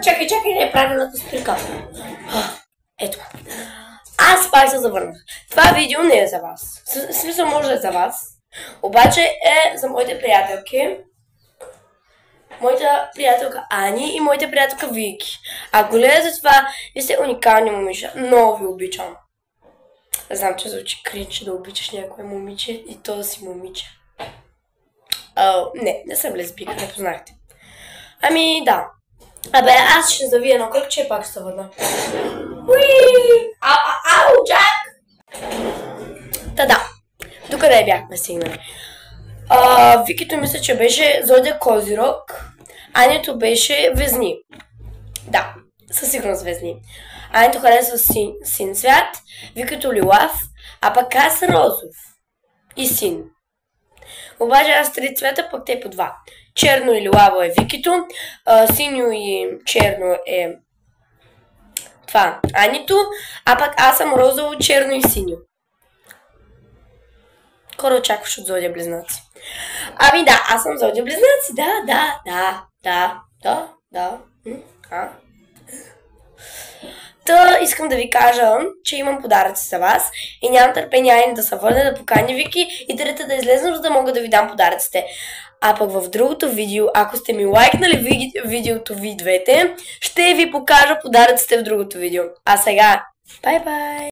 Чакай, не е правилната спирка. Ето. Аз пак се завърнах. Това видео не е за вас. В смисъл може да е за вас. Обаче е за моите приятелки. Моята приятелка Ани и моята приятелка Вики. Ако гледате това, вие сте уникални момичета. Много ви обичам. Знам, че звучи кринч да обичаш някое момиче и то да си момиче. Не съм лесбийка, не познахте. Ами да. Абе, аз ще завия едно кръгче и пак ще се върна. Ау, Джак! Да. Докъде бяхме стигнали? Викито мисля, че беше Зодия Козирог. Анито беше Везни. Да, със сигурност Везни. Анито харесва син цвят, Викито лилав, а пък аз розов. И син. Обаче аз три цвета, пък те по два. Черно и лилаво е Викито, синьо и черно е това Анито, а пък аз съм розово, черно и синьо. Хора очакваш от Зодия Близнаци. Ами да, аз съм Зодия Близнаци, да. Та искам да ви кажа, че имам подаръци за вас и нямам търпение Ани да се върне, да покани Вики и трета да излезнем, за да мога да ви дам подаръците. А пък в другото видео, ако сте ми лайкнали видеото ви двете, ще ви покажа подаръците в другото видео. А сега, бай-бай!